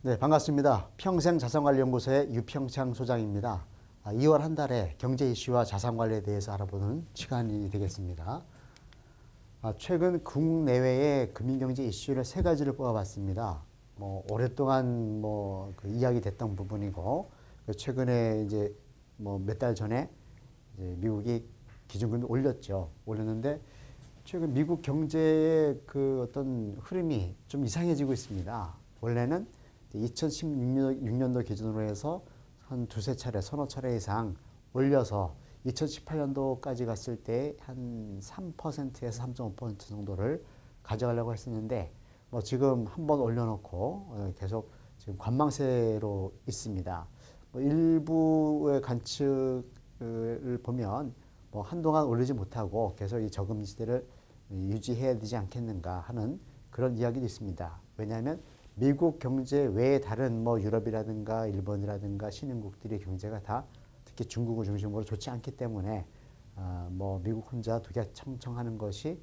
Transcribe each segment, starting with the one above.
네, 반갑습니다. 평생자산관리연구소의 유평창 소장입니다. 2월 한 달에 경제 이슈와 자산관리에 대해서 알아보는 시간이 되겠습니다. 최근 국내외의 금융경제 이슈를 세 가지를 뽑아봤습니다. 오랫동안 그 이야기 됐던 부분이고, 최근에 이제 몇 달 전에 이제 미국이 기준금리 올렸죠. 올렸는데, 최근 미국 경제의 그 어떤 흐름이 좀 이상해지고 있습니다. 원래는 2016년도 기준으로 해서 한 두세 차례, 서너 차례 이상 올려서 2018년도까지 갔을 때 한 3%에서 3.5% 정도를 가져가려고 했었는데 지금 한번 올려놓고 계속 지금 관망세로 있습니다. 일부의 관측을 보면 한동안 올리지 못하고 계속 이 저금리 시대를 유지해야 되지 않겠는가 하는 그런 이야기도 있습니다. 왜냐하면 미국 경제 외에 다른 유럽이라든가 일본이라든가 신흥국들의 경제가 다 특히 중국을 중심으로 좋지 않기 때문에 미국 혼자 두개청청하는 것이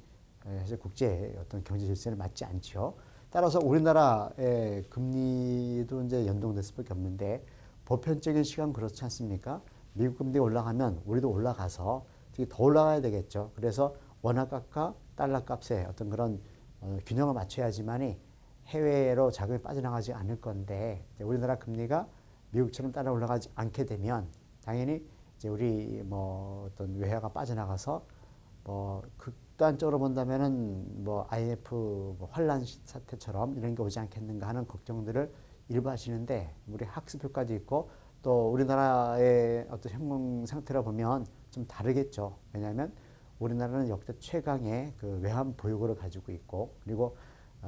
사실 국제 어떤 경제 질서에 맞지 않죠. 따라서 우리나라의 금리도 이제 연동될 수밖에 없는데 보편적인 시간 그렇지 않습니까? 미국 금리 올라가면 우리도 올라가서 특히 더 올라가야 되겠죠. 그래서 원화값과 달러 값의 어떤 그런 균형을 맞춰야지만이 해외로 자금이 빠져나가지 않을 건데 우리나라 금리가 미국처럼 따라 올라가지 않게 되면 당연히 이제 우리 어떤 외화가 빠져나가서 극단적으로 본다면은 IMF 환란 사태처럼 이런 게 오지 않겠는가 하는 걱정들을 일부 하시는데 우리 학습 효과도 있고 또 우리나라의 어떤 형 상태를 보면 좀 다르겠죠. 왜냐하면 우리나라는 역대 최강의 그 외환 보유고를 가지고 있고 그리고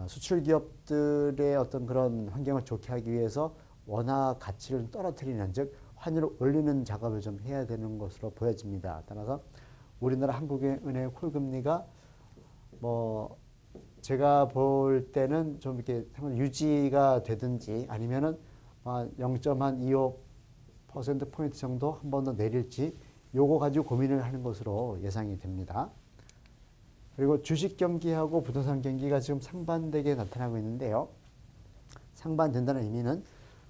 수출 기업들의 어떤 그런 환경을 좋게 하기 위해서 원화 가치를 떨어뜨리는 즉 환율을 올리는 작업을 좀 해야 되는 것으로 보여집니다. 따라서 우리나라 한국은행의 콜금리가 제가 볼 때는 좀 이렇게 유지가 되든지 아니면은 0.25% 정도 한 번 더 내릴지 요거 가지고 고민을 하는 것으로 예상이 됩니다. 그리고 주식 경기하고 부동산 경기가 지금 상반되게 나타나고 있는데요. 상반된다는 의미는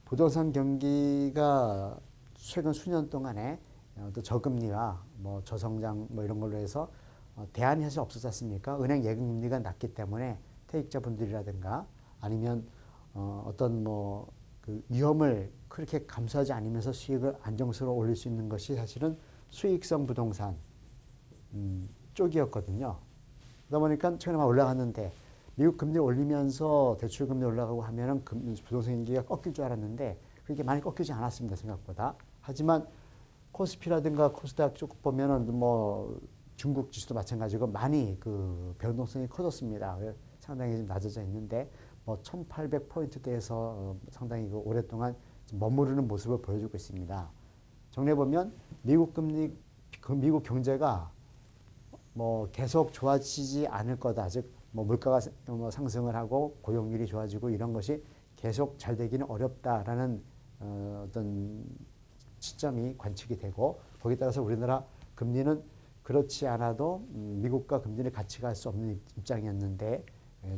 부동산 경기가 최근 수년 동안에 또 저금리와 저성장 이런 걸로 해서 대안이 사실 없었지 않습니까? 은행 예금금리가 낮기 때문에 퇴직자분들이라든가 아니면 어떤 그 위험을 그렇게 감수하지 않으면서 수익을 안정적으로 올릴 수 있는 것이 사실은 수익성 부동산 쪽이었거든요. 그러다 보니까 최근에 막 올라갔는데 미국 금리 올리면서 대출 금리 올라가고 하면은 부동산 경기가 꺾일 줄 알았는데 그렇게 많이 꺾이지 않았습니다. 생각보다. 하지만 코스피라든가 코스닥 쭉 보면은 중국 지수도 마찬가지고 많이 그 변동성이 커졌습니다. 상당히 좀 낮아져 있는데 1800포인트대에서 상당히 그 오랫동안 머무르는 모습을 보여주고 있습니다. 정리해 보면 미국 경제가 계속 좋아지지 않을 거다. 즉, 물가가 상승을 하고 고용률이 좋아지고 이런 것이 계속 잘 되기는 어렵다라는 어떤 시점이 관측이 되고 거기에 따라서 우리나라 금리는 그렇지 않아도 미국과 금리를 같이 갈 수 없는 입장이었는데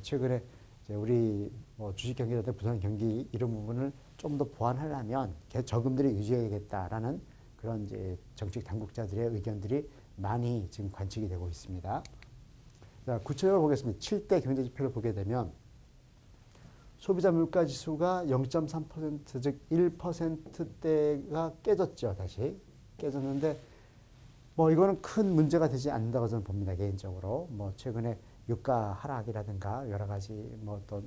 최근에 이제 우리 주식 경기라든가 부동산 경기 이런 부분을 좀 더 보완하려면 저금리를 유지해야겠다라는 그런 이제 정책 당국자들의 의견들이 많이 지금 관측이 되고 있습니다. 자, 구체적으로 보겠습니다. 7대 경제지표를 보게 되면 소비자 물가지수가 0.3% 즉 1%대가 깨졌죠. 다시 깨졌는데 이거는 큰 문제가 되지 않는다고 저는 봅니다. 개인적으로 최근에 유가 하락이라든가 여러 가지 어떤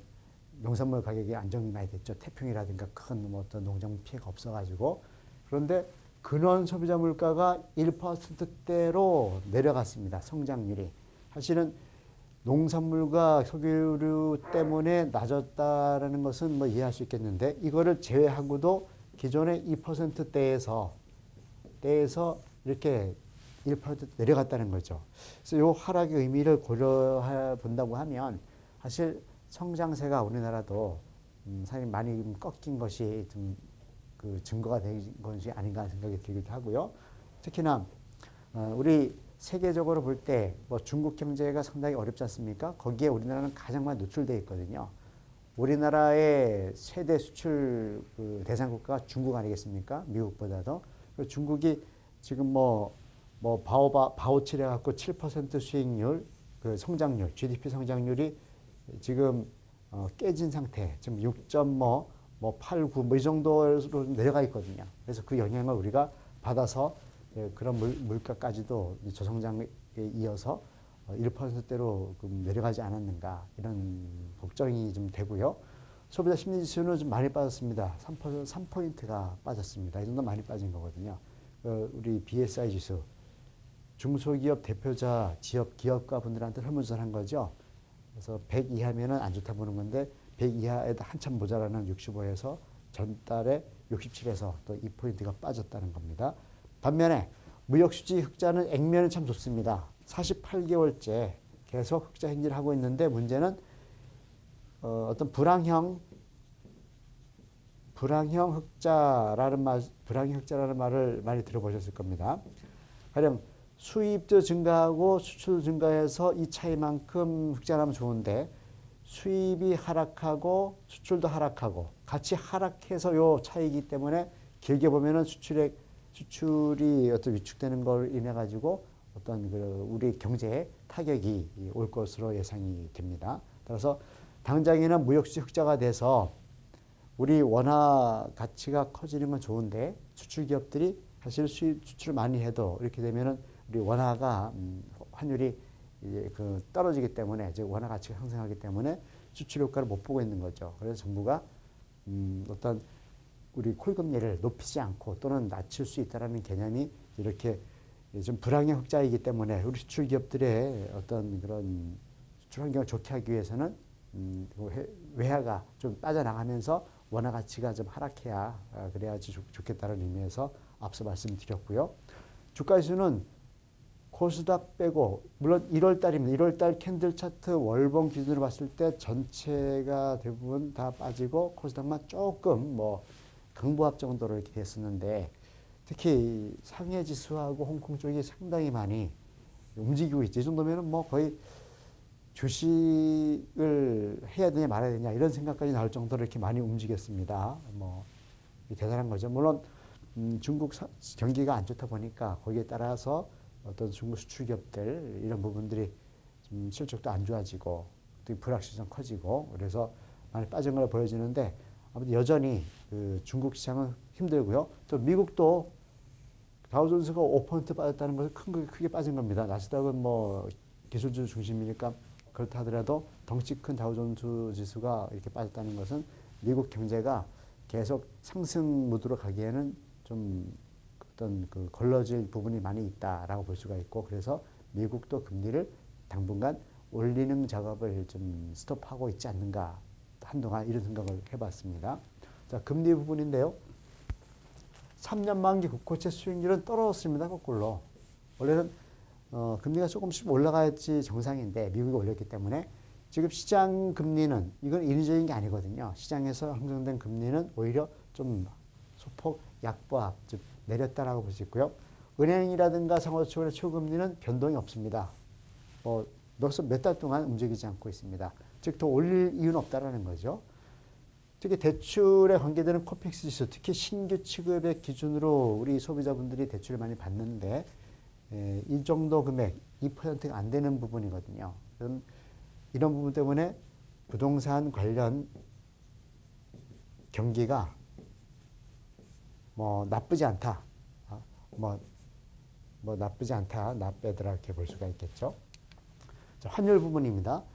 농산물 가격이 안정이 많이 됐죠. 태풍이라든가 큰 어떤 농작물 피해가 없어가지고 그런데 근원 소비자 물가가 1%대로 내려갔습니다. 성장률이. 사실은 농산물과 석유류 때문에 낮았다라는 것은 이해할 수 있겠는데 이거를 제외하고도 기존의 2%대에서 이렇게 1% 내려갔다는 거죠. 그래서 이 하락의 의미를 고려해 본다고 하면 사실 성장세가 우리나라도 사실 많이 꺾인 것이 좀 그 증거가 된 것이 아닌가 하는 생각이 들기도 하고요. 특히나 우리 세계적으로 볼 때 중국 경제가 상당히 어렵지 않습니까? 거기에 우리나라는 가장 많이 노출되어 있거든요. 우리나라의 최대 수출 그 대상 국가가 중국 아니겠습니까? 미국보다도. 중국이 지금 바오치래 갖고 7% 수익률, 그 성장률, GDP 성장률이 지금 깨진 상태. 지금 6.8, 9, 이 정도로 내려가 있거든요. 그래서 그 영향을 우리가 받아서 그런 물가까지도 저성장에 이어서 1%대로 내려가지 않았는가 이런 걱정이 좀 되고요. 소비자 심리지수는 좀 많이 빠졌습니다. 3포인트가 빠졌습니다. 이 정도 많이 빠진 거거든요. 우리 BSI 지수, 중소기업 대표자 지역 기업가 분들한테 설문조사한 거죠. 그래서 100 이하면은 안 좋다 보는 건데 100 이하에도 한참 모자라는 65에서 전달에 67에서 또 2포인트가 빠졌다는 겁니다. 반면에 무역수지 흑자는 액면은 참 좋습니다. 48개월째 계속 흑자 행진을 하고 있는데 문제는 어떤 불황형 흑자라는 말을 많이 들어보셨을 겁니다. 가령 수입도 증가하고 수출도 증가해서 이 차이만큼 흑자 나면 좋은데 수입이 하락하고 수출도 하락하고 같이 하락해서 요 차이기 때문에 길게 보면은 수출이 어떤 위축되는 걸 인해 가지고 어떤 우리 경제에 타격이 올 것으로 예상이 됩니다. 따라서 당장에는 무역수지 흑자가 돼서 우리 원화 가치가 커지는 건 좋은데 수출 기업들이 사실 수출 많이 해도 이렇게 되면은 우리 원화가 환율이 이제 떨어지기 때문에 즉 원화 가치가 상승하기 때문에 수출 효과를 못 보고 있는 거죠. 그래서 정부가 어떤 우리 콜금리를 높이지 않고 또는 낮출 수 있다라는 개념이 이렇게 좀 불황형 흑자이기 때문에 우리 수출 기업들의 어떤 그런 수출 환경을 좋게 하기 위해서는 외화가 좀 빠져나가면서 원화 가치가 좀 하락해야 그래야지 좋겠다는 의미에서 앞서 말씀드렸고요. 주가지수는 코스닥 빼고 물론 1월달입니다. 1월달 캔들 차트 월봉 기준으로 봤을 때 전체가 대부분 다 빠지고 코스닥만 조금 강보합 정도로 이렇게 됐었는데 특히 상해 지수하고 홍콩 쪽이 상당히 많이 움직이고 있죠. 이 정도면은 거의 주식을 해야 되냐 말아야 되냐 이런 생각까지 나올 정도로 이렇게 많이 움직였습니다. 대단한 거죠. 물론 중국 경기가 안 좋다 보니까 거기에 따라서 어떤 중국 수출 기업들 이런 부분들이 좀 실적도 안 좋아지고 또 불확실성 커지고 그래서 많이 빠진 걸로 보여지는데 아무튼 여전히 그 중국 시장은 힘들고요. 또 미국도 다우존스가 5% 빠졌다는 것은 크게 빠진 겁니다. 나스닥은 기술주 중심이니까 그렇다 하더라도 덩치 큰 다우존스 지수가 이렇게 빠졌다는 것은 미국 경제가 계속 상승 무드로 가기에는 좀 어떤 걸러질 부분이 많이 있다라고 볼 수가 있고 그래서 미국도 금리를 당분간 올리는 작업을 좀 스톱하고 있지 않는가 한동안 이런 생각을 해봤습니다. 자, 금리 부분인데요. 3년 만기 국고채 수익률은 떨어졌습니다. 거꾸로. 원래는 금리가 조금씩 올라가야지 정상인데 미국이 올렸기 때문에 지금 시장 금리는 이건 인위적인 게 아니거든요. 시장에서 형성된 금리는 오히려 좀 소폭 약보합, 즉 내렸다라고 볼 수 있고요. 은행이라든가 상호수출의 초금리는 변동이 없습니다. 몇 달 동안 움직이지 않고 있습니다. 즉 더 올릴 이유는 없다라는 거죠. 특히 대출에 관계되는 코픽스 지수, 특히 신규 취급의 기준으로 우리 소비자분들이 대출을 많이 받는데 이 정도 금액 2%가 안 되는 부분이거든요. 이런 부분 때문에 부동산 관련 경기가 나쁘지 않다. 나쁘지 않다. 나빼더라 이렇게 볼 수가 있겠죠. 자, 환율 부분입니다.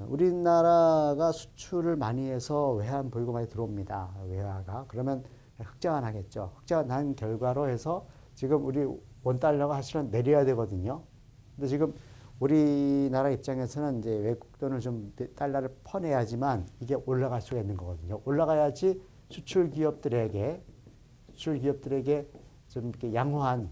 우리나라가 수출을 많이 해서 외환 보유고 많이 들어옵니다. 외화가. 그러면 흑자가 나겠죠. 흑자가 난 결과로 해서 지금 우리 원달러가 사실은 내려야 되거든요. 근데 지금 우리나라 입장에서는 이제 외국 돈을 좀 달러를 퍼내야지만 이게 올라갈 수가 있는 거거든요. 올라가야지 수출 기업들에게 좀 이렇게 양호한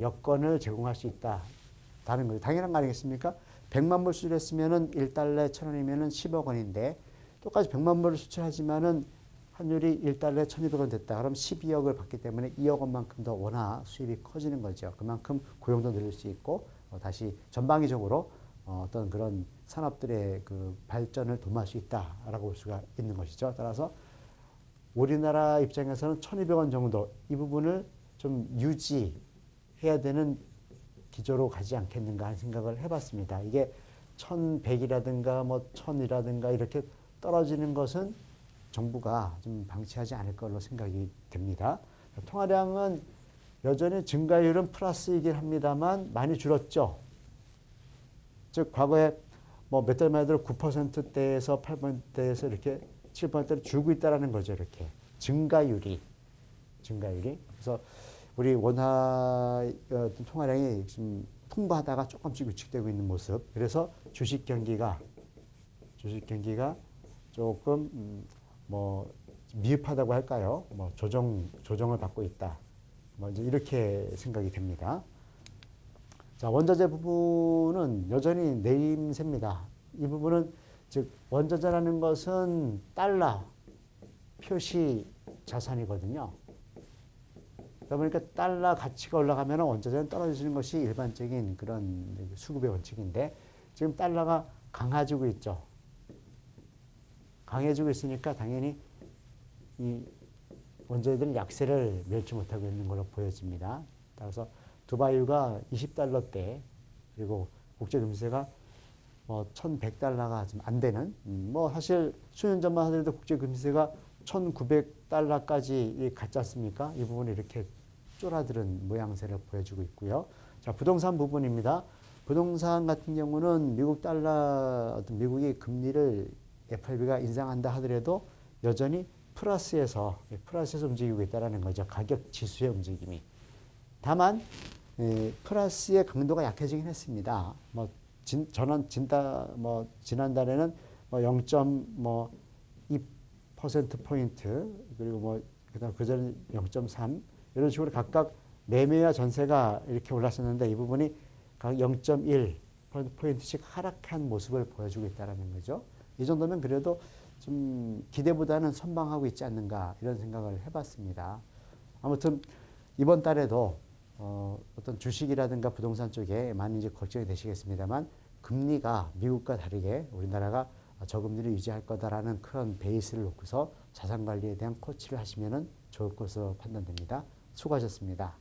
여건을 제공할 수 있다는 거죠. 당연한 거 아니겠습니까? 100만 불 수출했으면은 1달러에 1,000원이면은 10억 원인데 똑같이 100만 불을 수출하지만은 환율이 1달러에 1,200원 됐다. 그럼 12억을 받기 때문에 2억 원만큼 더 원화 수입이 커지는 거죠. 그만큼 고용도 늘릴 수 있고 다시 전방위적으로 어떤 그런 산업들의 그 발전을 도모할 수 있다라고 볼 수가 있는 것이죠. 따라서 우리나라 입장에서는 1,200원 정도 이 부분을 좀 유지해야 되는 기조로 가지 않겠는가 하는 생각을 해봤습니다. 이게 1,100이라든가 뭐 1,000이라든가 이렇게 떨어지는 것은 정부가 좀 방치하지 않을 걸로 생각이 됩니다. 통화량은 여전히 증가율은 플러스이긴 합니다만 많이 줄었죠. 즉 과거에 뭐 몇 달 만에 들어 9%대에서 8%대에서 이렇게 7%대로 줄고 있다라는 거죠. 이렇게 증가율이. 그래서 우리 원화 통화량이 지금 풍부하다가 조금씩 위축되고 있는 모습. 그래서 주식 경기가 조금 뭐 미흡하다고 할까요? 뭐 조정을 받고 있다. 뭐 이제 이렇게 생각이 됩니다. 자, 원자재 부분은 여전히 내림세입니다. 이 부분은 즉 원자재라는 것은 달러 표시 자산이거든요. 그러다 보니까 달러 가치가 올라가면 원자재는 떨어지는 것이 일반적인 그런 수급의 원칙인데 지금 달러가 강해지고 있죠. 강해지고 있으니까 당연히 이 원자재들은 약세를 멸치 못하고 있는 걸로 보여집니다. 따라서 두바이유가 20달러대 그리고 국제금리세가 뭐 1,100달러가 좀 안 되는 뭐 사실 수년 전만 하더라도 국제금리세가 1,900달러까지 갔지 않습니까? 이 부분이 이렇게 쫄아들은 모양새를 보여주고 있고요. 자, 부동산 부분입니다. 부동산 같은 경우는 미국이 금리를 FRB가 인상한다 하더라도 여전히 플러스에서 움직이고 있다는 거죠. 가격 지수의 움직임이. 다만 플러스의 강도가 약해지긴 했습니다. 지난달에는 0.2% 포인트 그리고 그다음 그전 0.3 이런 식으로 각각 매매와 전세가 이렇게 올랐었는데 이 부분이 각 0.1 포인트씩 하락한 모습을 보여주고 있다는 거죠. 이 정도면 그래도 좀 기대보다는 선방하고 있지 않는가 이런 생각을 해봤습니다. 아무튼 이번 달에도 어떤 주식이라든가 부동산 쪽에 많이 이제 걱정이 되시겠습니다만 금리가 미국과 다르게 우리나라가 저금리를 유지할 거다라는 그런 베이스를 놓고서 자산 관리에 대한 코치를 하시면 좋을 것으로 판단됩니다. 수고하셨습니다.